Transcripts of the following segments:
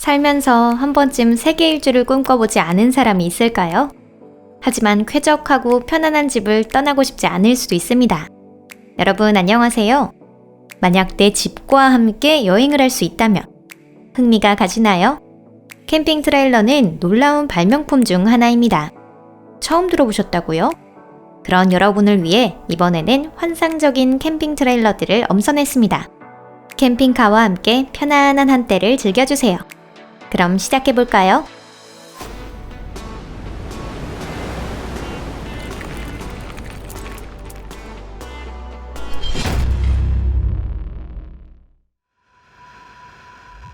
살면서 한 번쯤 세계 일주를 꿈꿔보지 않은 사람이 있을까요? 하지만 쾌적하고 편안한 집을 떠나고 싶지 않을 수도 있습니다. 여러분 안녕하세요. 만약 내 집과 함께 여행을 할 수 있다면 흥미가 가시나요? 캠핑 트레일러는 놀라운 발명품 중 하나입니다. 처음 들어보셨다고요? 그런 여러분을 위해 이번에는 환상적인 캠핑 트레일러들을 엄선했습니다. 캠핑카와 함께 편안한 한때를 즐겨주세요. 그럼 시작해볼까요?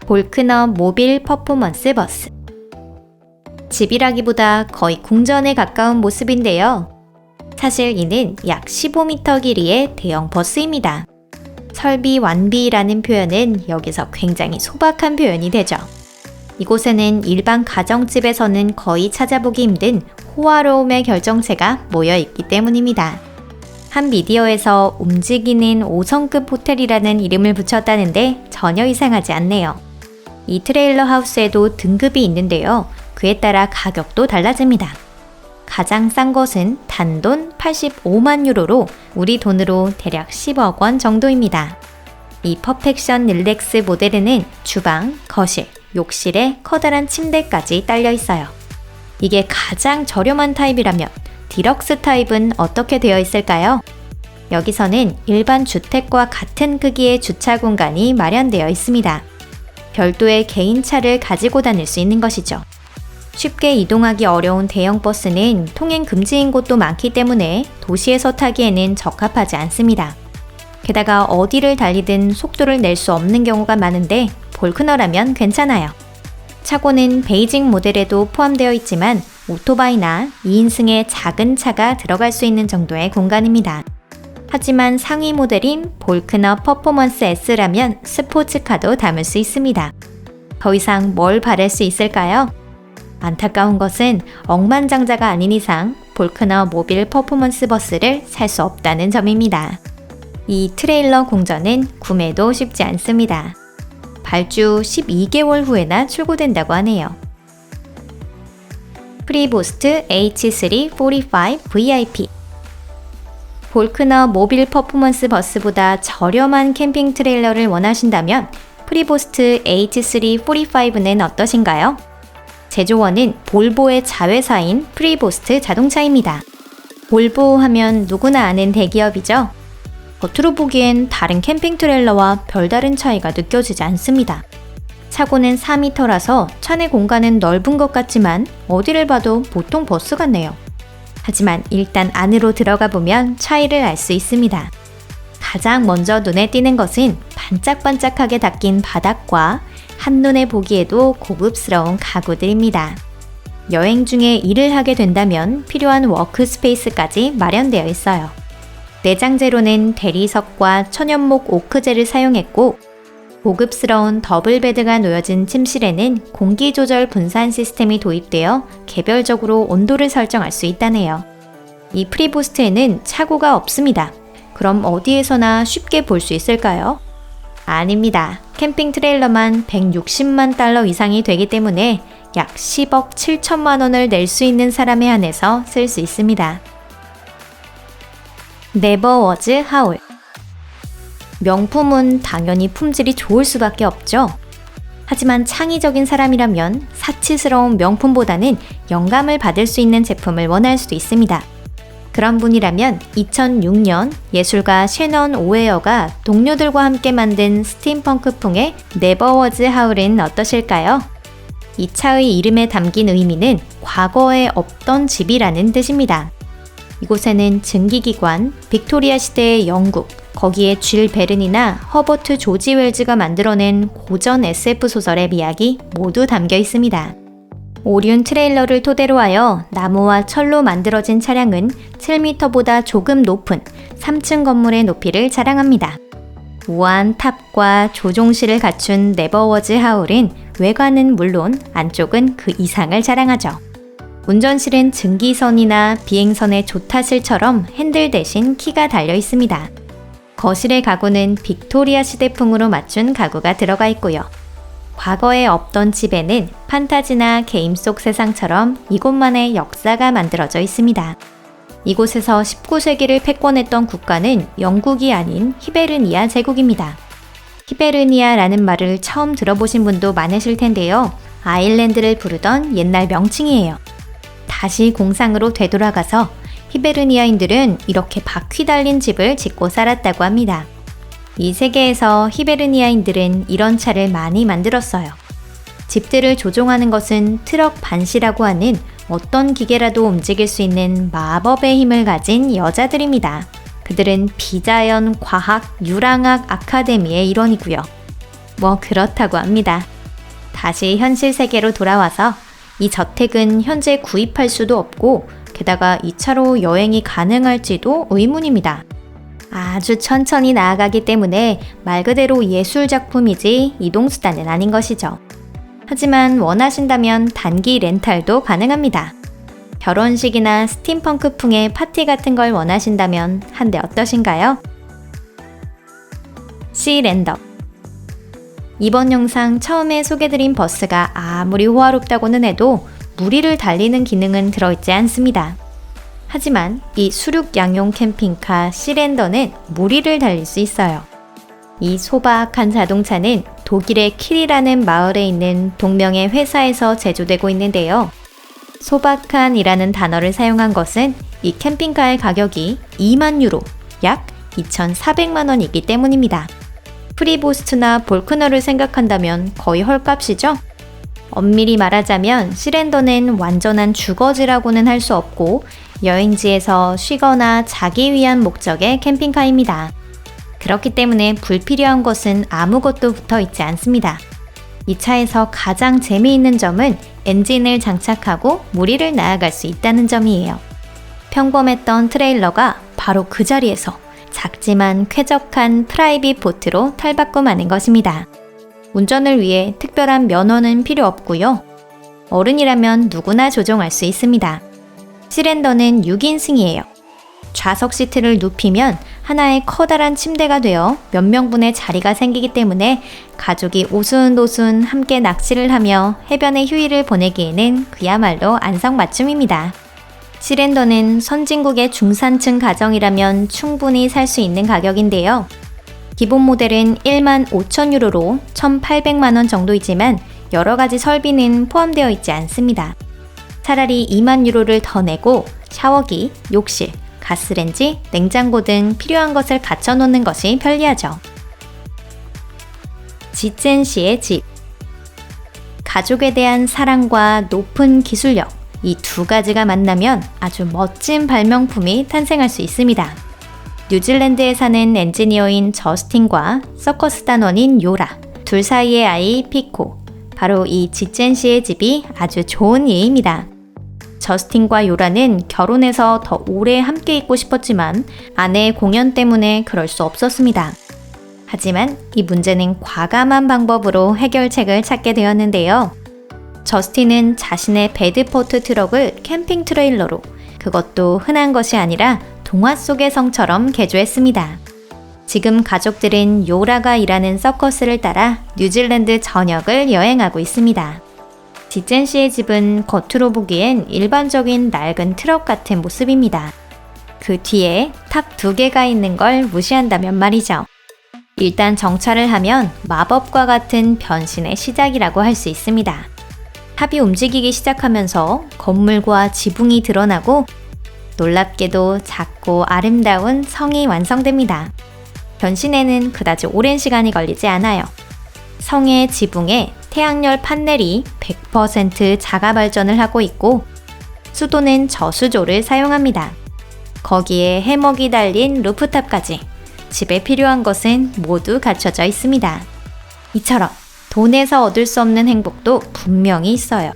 볼크너 모빌 퍼포먼스 버스. 집이라기보다 거의 궁전에 가까운 모습인데요. 사실 이는 약 15m 길이의 대형 버스입니다. 설비 완비라는 표현은 여기서 굉장히 소박한 표현이 되죠. 이곳에는 일반 가정집에서는 거의 찾아보기 힘든 호화로움의 결정체가 모여있기 때문입니다. 한 미디어에서 움직이는 5성급 호텔이라는 이름을 붙였다는데 전혀 이상하지 않네요. 이 트레일러 하우스에도 등급이 있는데요. 그에 따라 가격도 달라집니다. 가장 싼 것은 단돈 85만 유로로 우리 돈으로 대략 10억 원 정도입니다. 이 퍼펙션 릴렉스 모델에는 주방, 거실, 욕실에 커다란 침대까지 딸려 있어요. 이게 가장 저렴한 타입이라면 디럭스 타입은 어떻게 되어 있을까요? 여기서는 일반 주택과 같은 크기의 주차 공간이 마련되어 있습니다. 별도의 개인차를 가지고 다닐 수 있는 것이죠. 쉽게 이동하기 어려운 대형 버스는 통행 금지인 곳도 많기 때문에 도시에서 타기에는 적합하지 않습니다. 게다가 어디를 달리든 속도를 낼 수 없는 경우가 많은데 볼크너라면 괜찮아요. 차고는 베이직 모델에도 포함되어 있지만 오토바이나 2인승의 작은 차가 들어갈 수 있는 정도의 공간입니다. 하지만 상위 모델인 볼크너 퍼포먼스 S라면 스포츠카도 담을 수 있습니다. 더 이상 뭘 바랄 수 있을까요? 안타까운 것은 억만장자가 아닌 이상 볼크너 모빌 퍼포먼스 버스를 살 수 없다는 점입니다. 이 트레일러 공전은 구매도 쉽지 않습니다. 발주 12개월 후에나 출고된다고 하네요. 프리보스트 H345 VIP. 볼크너 모빌 퍼포먼스 버스보다 저렴한 캠핑 트레일러를 원하신다면 프리보스트 H345는 어떠신가요? 제조원은 볼보의 자회사인 프리보스트 자동차입니다. 볼보 하면 누구나 아는 대기업이죠. 겉으로 보기엔 다른 캠핑 트레일러와 별다른 차이가 느껴지지 않습니다. 차고는 4m라서 차내 공간은 넓은 것 같지만 어디를 봐도 보통 버스 같네요. 하지만 일단 안으로 들어가 보면 차이를 알 수 있습니다. 가장 먼저 눈에 띄는 것은 반짝반짝하게 닦인 바닥과 한눈에 보기에도 고급스러운 가구들입니다. 여행 중에 일을 하게 된다면 필요한 워크스페이스까지 마련되어 있어요. 내장재로는 대리석과 천연목 오크젤을 사용했고 고급스러운 더블베드가 놓여진 침실에는 공기조절 분산 시스템이 도입되어 개별적으로 온도를 설정할 수 있다네요. 이 프리보스트에는 차고가 없습니다. 그럼 어디에서나 쉽게 볼 수 있을까요? 아닙니다. 캠핑 트레일러만 160만 달러 이상이 되기 때문에 약 10억 7천만 원을 낼 수 있는 사람에 한해서 쓸 수 있습니다. 네버워즈 하울. 명품은 당연히 품질이 좋을 수밖에 없죠. 하지만 창의적인 사람이라면 사치스러운 명품보다는 영감을 받을 수 있는 제품을 원할 수도 있습니다. 그런 분이라면 2006년 예술가 셰넌 오웨어가 동료들과 함께 만든 스팀펑크풍의 네버워즈 하울은 어떠실까요? 이 차의 이름에 담긴 의미는 과거에 없던 집이라는 뜻입니다. 이곳에는 증기기관, 빅토리아 시대의 영국, 거기에 쥘 베른이나 허버트 조지 웰즈가 만들어낸 고전 SF 소설의 이야기 모두 담겨 있습니다. 오륜 트레일러를 토대로 하여 나무와 철로 만들어진 차량은 7m보다 조금 높은 3층 건물의 높이를 자랑합니다. 우아한 탑과 조종실을 갖춘 네버워즈 하울은 외관은 물론 안쪽은 그 이상을 자랑하죠. 운전실은 증기선이나 비행선의 조타실처럼 핸들 대신 키가 달려 있습니다. 거실의 가구는 빅토리아 시대풍으로 맞춘 가구가 들어가 있고요. 과거에 없던 집에는 판타지나 게임 속 세상처럼 이곳만의 역사가 만들어져 있습니다. 이곳에서 19세기를 패권했던 국가는 영국이 아닌 히베르니아 제국입니다. 히베르니아라는 말을 처음 들어보신 분도 많으실 텐데요. 아일랜드를 부르던 옛날 명칭이에요. 다시 공상으로 되돌아가서 히베르니아인들은 이렇게 바퀴 달린 집을 짓고 살았다고 합니다. 이 세계에서 히베르니아인들은 이런 차를 많이 만들었어요. 집들을 조종하는 것은 트럭 반시라고 하는 어떤 기계라도 움직일 수 있는 마법의 힘을 가진 여자들입니다. 그들은 비자연 과학 유랑학 아카데미의 일원이고요. 뭐 그렇다고 합니다. 다시 현실 세계로 돌아와서 이 저택은 현재 구입할 수도 없고 게다가 이 차로 여행이 가능할지도 의문입니다. 아주 천천히 나아가기 때문에 말 그대로 예술 작품이지 이동수단은 아닌 것이죠. 하지만 원하신다면 단기 렌탈도 가능합니다. 결혼식이나 스팀펑크풍의 파티 같은 걸 원하신다면 한 대 어떠신가요? 시랜더. 이번 영상 처음에 소개드린 버스가 아무리 호화롭다고는 해도 무리를 달리는 기능은 들어있지 않습니다. 하지만 이 수륙 양용 캠핑카 시랜더는 무리를 달릴 수 있어요. 이 소박한 자동차는 독일의 킬이라는 마을에 있는 동명의 회사에서 제조되고 있는데요. 소박한이라는 단어를 사용한 것은 이 캠핑카의 가격이 2만 유로, 약 2,400만 원이기 때문입니다. 프리보스트나 볼크너를 생각한다면 거의 헐값이죠? 엄밀히 말하자면 시랜더는 완전한 주거지라고는 할 수 없고 여행지에서 쉬거나 자기 위한 목적의 캠핑카입니다. 그렇기 때문에 불필요한 것은 아무것도 붙어 있지 않습니다. 이 차에서 가장 재미있는 점은 엔진을 장착하고 무리를 나아갈 수 있다는 점이에요. 평범했던 트레일러가 바로 그 자리에서 작지만 쾌적한 프라이빗 보트로 탈바꿈하는 것입니다. 운전을 위해 특별한 면허는 필요 없고요. 어른이라면 누구나 조종할 수 있습니다. 시랜더는 6인승이에요. 좌석 시트를 눕히면 하나의 커다란 침대가 되어 몇 명분의 자리가 생기기 때문에 가족이 오순도순 함께 낚시를 하며 해변의 휴일을 보내기에는 그야말로 안성맞춤입니다. 시랜더는 선진국의 중산층 가정이라면 충분히 살 수 있는 가격인데요. 기본 모델은 1만 5천 유로로 1,800만 원 정도이지만 여러 가지 설비는 포함되어 있지 않습니다. 차라리 2만 유로를 더 내고 샤워기, 욕실, 가스렌지, 냉장고 등 필요한 것을 갖춰놓는 것이 편리하죠. 지첸 씨의 집. 가족에 대한 사랑과 높은 기술력, 이 두 가지가 만나면 아주 멋진 발명품이 탄생할 수 있습니다. 뉴질랜드에 사는 엔지니어인 저스틴과 서커스 단원인 요라, 둘 사이의 아이 피코, 바로 이 지첸 씨의 집이 아주 좋은 예입니다. 저스틴과 요라는 결혼해서 더 오래 함께 있고 싶었지만 아내의 공연 때문에 그럴 수 없었습니다. 하지만 이 문제는 과감한 방법으로 해결책을 찾게 되었는데요. 저스틴은 자신의 베드포트 트럭을 캠핑 트레일러로, 그것도 흔한 것이 아니라 동화 속의 성처럼 개조했습니다. 지금 가족들은 요라가 일하는 서커스를 따라 뉴질랜드 전역을 여행하고 있습니다. 지첸 씨의 집은 겉으로 보기엔 일반적인 낡은 트럭 같은 모습입니다. 그 뒤에 탑 2개가 있는 걸 무시한다면 말이죠. 일단 정차를 하면 마법과 같은 변신의 시작이라고 할 수 있습니다. 탑이 움직이기 시작하면서 건물과 지붕이 드러나고 놀랍게도 작고 아름다운 성이 완성됩니다. 변신에는 그다지 오랜 시간이 걸리지 않아요. 성의 지붕에 태양열 판넬이 100% 자가 발전을 하고 있고 수도는 저수조를 사용합니다. 거기에 해먹이 달린 루프탑까지 집에 필요한 것은 모두 갖춰져 있습니다. 이처럼 돈에서 얻을 수 없는 행복도 분명히 있어요.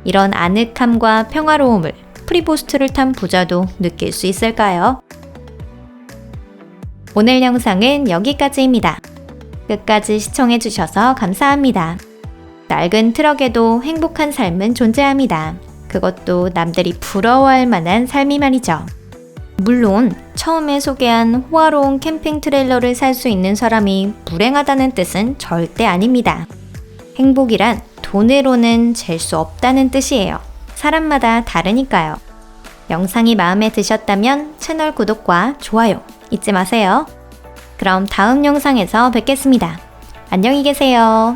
이런 아늑함과 평화로움을 프리보스트를 탄 부자도 느낄 수 있을까요? 오늘 영상은 여기까지입니다. 끝까지 시청해주셔서 감사합니다. 낡은 트럭에도 행복한 삶은 존재합니다. 그것도 남들이 부러워할 만한 삶이 말이죠. 물론 처음에 소개한 호화로운 캠핑 트레일러를 살 수 있는 사람이 불행하다는 뜻은 절대 아닙니다. 행복이란 돈으로는 잴 수 없다는 뜻이에요. 사람마다 다르니까요. 영상이 마음에 드셨다면 채널 구독과 좋아요 잊지 마세요. 그럼 다음 영상에서 뵙겠습니다. 안녕히 계세요.